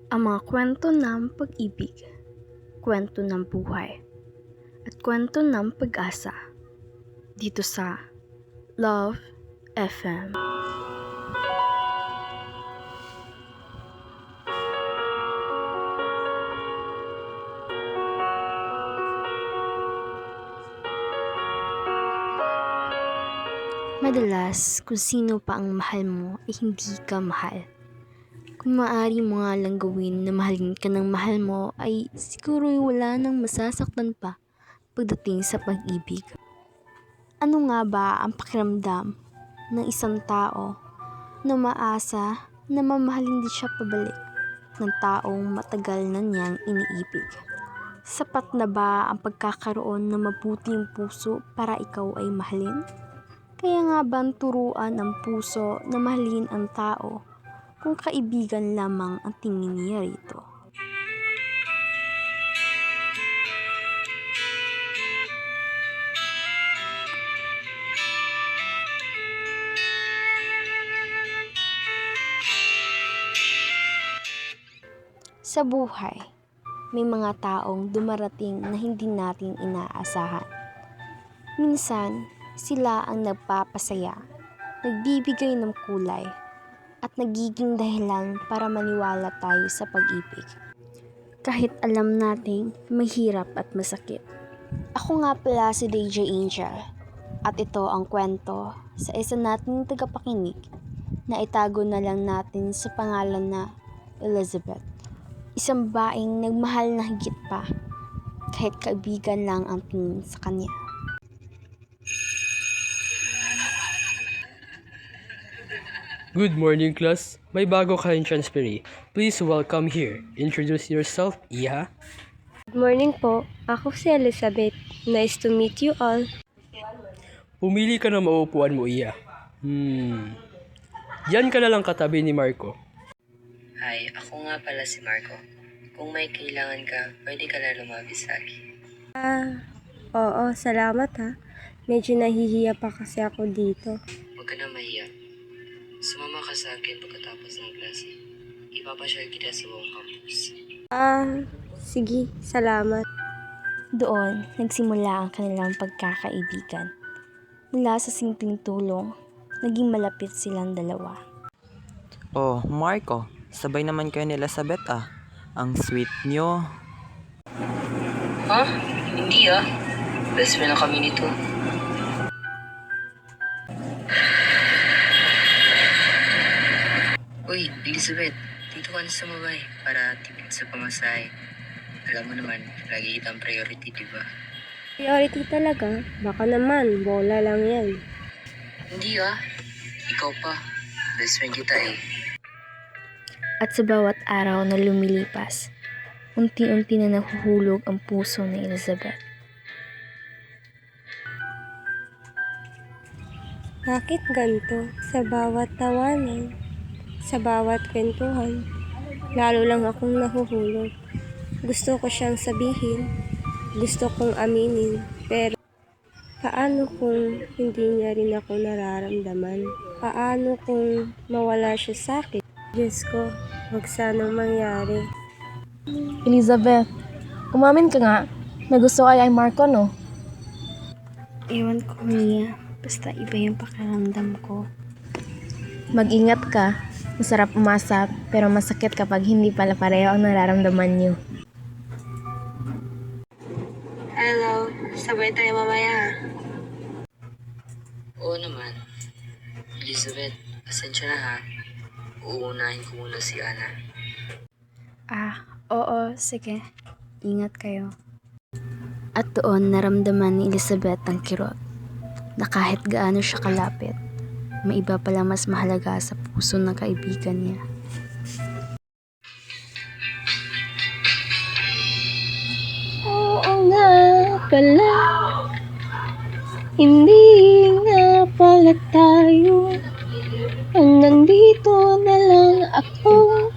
Ang mga kwento ng pag-ibig, kwento ng buhay, at kwento ng pag-asa dito sa Love FM. Madalas, kung sino pa ang mahal mo ay hindi ka mahal. Kung maaari mo nga lang gawin na mahalin ka ng mahal mo ay siguro wala nang masasaktan pa pagdating sa pag-ibig. Ano nga ba ang pakiramdam ng isang tao na maasa na mamahalin din siya pabalik ng taong matagal na niyang iniibig? Sapat na ba ang pagkakaroon ng mabuting puso para ikaw ay mahalin? Kaya nga ba turuan ang puso na mahalin ang tao kung kaibigan lamang ang tingin niya rito? Sa buhay, may mga taong dumarating na hindi natin inaasahan. Minsan, sila ang nagpapasaya, nagbibigay ng kulay, at nagiging dahilan para maniwala tayo sa pag-ibig. Kahit alam nating mahirap at masakit. Ako nga pala si DJ Angel, at ito ang kwento sa isa nating tagapakinig na itago na lang natin sa pangalan na Elizabeth. Isang babaeng nagmahal na higit pa, kahit kaibigan lang ang tingin sa kanya. Good morning, class. May bago kayong transferee. Please welcome here. Introduce yourself, Iha. Good morning po. Ako si Elizabeth. Nice to meet you all. Pumili ka ng mauupuan mo, Iha. Yan ka na lang katabi ni Marco. Hi, ako nga pala si Marco. Kung may kailangan ka, pwede ka na lumabi sa akin. Oo, salamat ha. Medyo nahihiya pa kasi ako dito. Huwag ka na mahiya. Sumama ka sa akin pagkatapos ng klase. Ipapasyal kita sa buong campus. Sige, salamat. Doon, nagsimula ang kanilang pagkakaibigan. Mula sa simpleng tulong, naging malapit silang dalawa. Oh, Marco, sabay naman kayo ni Elizabeth ah. Ang sweet nyo. Ha? Hindi ah. Best friend na kami nito. Uy, Elizabeth, dito ka na sa mabay para tipid sa pamasahe. Alam mo naman, lagi kitang priority, diba? Priority talaga. Baka naman, bola lang yan. Hindi ah. Ikaw pa. Best friend kita eh. At sa bawat araw na lumilipas, unti-unti na nahuhulog ang puso ni Elizabeth. Bakit ganito? Sa bawat tawanan, sa bawat kwentuhan, lalo lang akong nahuhulog. Gusto ko siyang sabihin, gusto kong aminin, pero paano kung hindi niya rin ako nararamdaman? Paano kung mawala siya sa akin? Diyos ko, huwag sanang mangyari. Elizabeth, umamin ka nga na gusto ka kay Marco, no? Ewan ko, Mia. Basta iba yung pakiramdam ko. Mag-ingat ka. Masarap umasa, pero masakit kapag hindi pala pareho ang nararamdaman niyo. Hello, sabay tayo mamaya. Oo naman. Elizabeth, pasensya na ha. Uunahin ko muna si Ana. Oo, sige. Ingat kayo. At doon naramdaman ni Elizabeth ang kirot, na kahit gaano siya kalapit, may iba pala mas mahalaga sa puso ng kaibigan niya. Oo nga pala, hindi nga pala tayo. Hanggang dito na lang ako,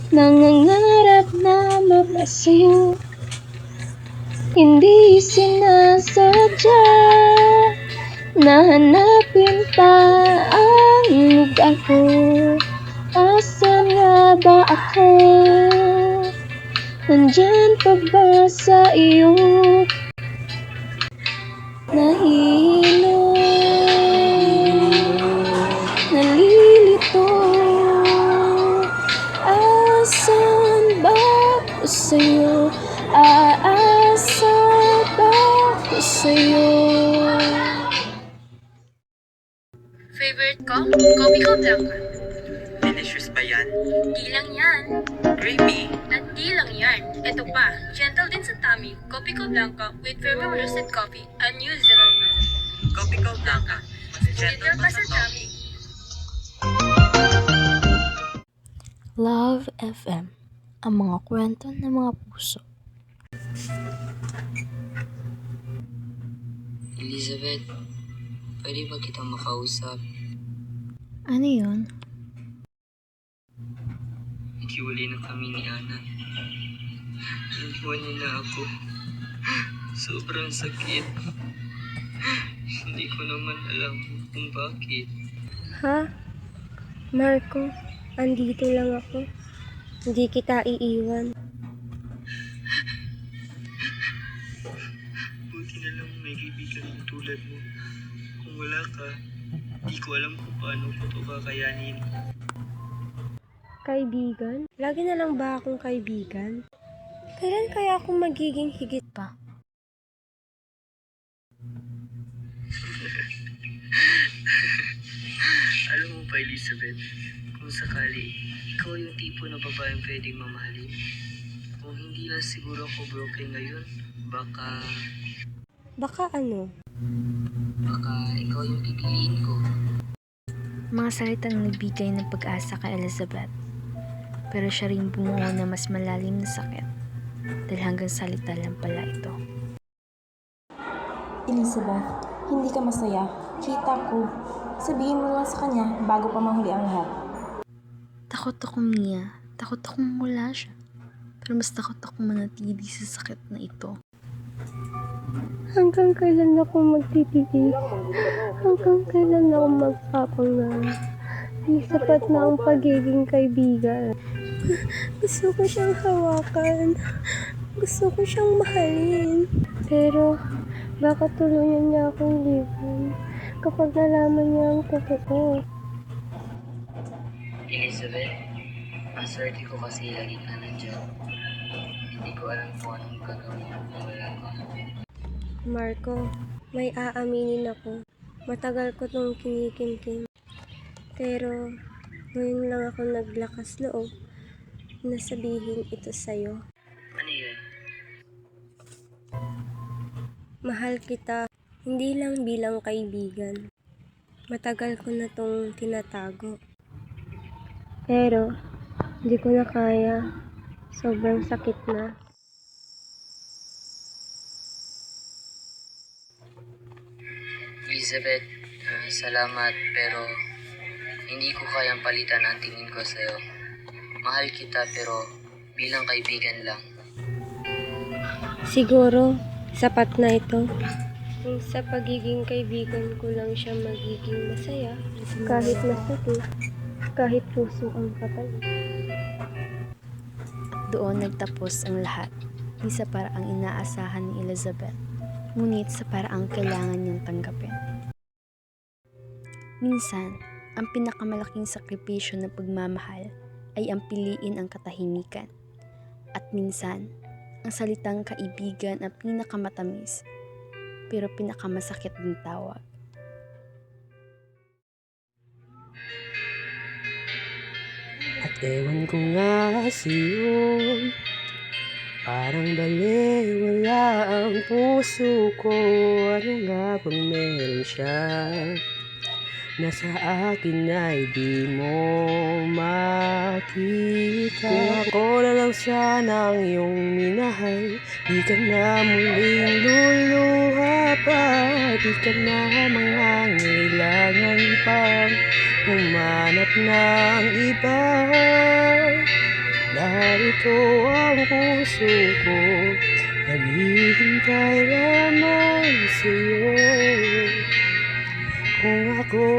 nangangarap na mapasa'yo. Hindi sinasadya, nahanapin pa ang lugar ko. Asa na ba ako? Nandyan pa ba sa iyo? Nahihilo, nalilito. Asan ba ako sa'yo? Aasa ba ako sa'yo? Favorite ko? Kopi ko blanca. Delicious ba yan? Di lang yan. Creamy. At di lang yan. Ito pa, gentle din sa tummy. Kopi ko blanca with premium roasted coffee and New Zealand milk. Kopi ko blanca. Mas Gentle pa sa tummy. Love FM, ang mga kwento ng mga puso. Elizabeth, pwede ba kita makausap? Ano yun? Naghiwalay na kami ni Ana. Iniwan niya na ako. Sobrang sakit. Hindi ko naman alam kung bakit. Ha? Marco, andito lang ako. Hindi kita iiwan. Buti na lang may kaibigan tulad mo. Kung wala ka, di ko alam kung paano ko ito kakayanin. Kaibigan? Lagi na lang ba akong kaibigan? Kailan kaya ako magiging higit pa? Alam mo ba, Elizabeth, kung sakali, ikaw yung tipo ng babaeng pwedeng mamahalin. Kung hindi lang siguro ako broken ngayon, baka Baka ano? ikaw yung pipiliin ko. Mga salitang nagbigay ng pag-asa kay Elizabeth. Pero siya rin bumuo na mas malalim na sakit. Dahil hanggang salita lang pala ito. Elizabeth, hindi ka masaya. Kita ko. Sabihin mo lang sa kanya bago pa mahuli ang lahat. Takot ako, Mia. Takot akong wala siya. Pero mas takot akong manatili sa sakit na ito. Hanggang kailan ako magtitiis? Hanggang kailan ako magpapangarap? Di sapat na ang pagiging kaibigan. Gusto ko siyang hawakan. Gusto ko siyang mahalin. Pero, baka tuluyan niya akong liban kapag nalaman niya ang totoo. Elizabeth, ang swerte ko kasi lagi ka nandiyan. Hindi ko alam kung anong gagawin kung wala ka. Marco, may aaminin ako. Matagal ko itong kinikintim. Pero, ngayon lang ako naglakas loob na sabihin ito sa'yo. Ano yun? Mahal kita, hindi lang bilang kaibigan. Matagal ko na tong tinatago. Pero, hindi ko na kaya. Sobrang sakit na. Elizabeth, salamat pero hindi ko kayang palitan ang tingin ko sa'yo. Mahal kita pero bilang kaibigan lang. Siguro, sapat na ito. Kung sa pagiging kaibigan ko lang siya magiging masaya, kahit masakit, kahit puso ang patay. Doon nagtapos ang lahat. Hindi sa paraang inaasahan ni Elizabeth, ngunit sa paraang kailangan niyang tanggapin. Minsan, ang pinakamalaking sakripisyo ng pagmamahal ay ang piliin ang katahimikan. At minsan, ang salitang kaibigan ang pinakamatamis, pero pinakamasakit din tawag. At ewan ko nga sa'yo, parang wala ang puso ko. Ano nga bang meron siya na sa akin ay di mo makita? Kung ako na lang sana ang iyong minahal, di ka na muling luluha pa. Di ka na mangangailangan pang humanap ng iba. Narito ang puso ko, naghihintay lamang sa'yo. Kung ako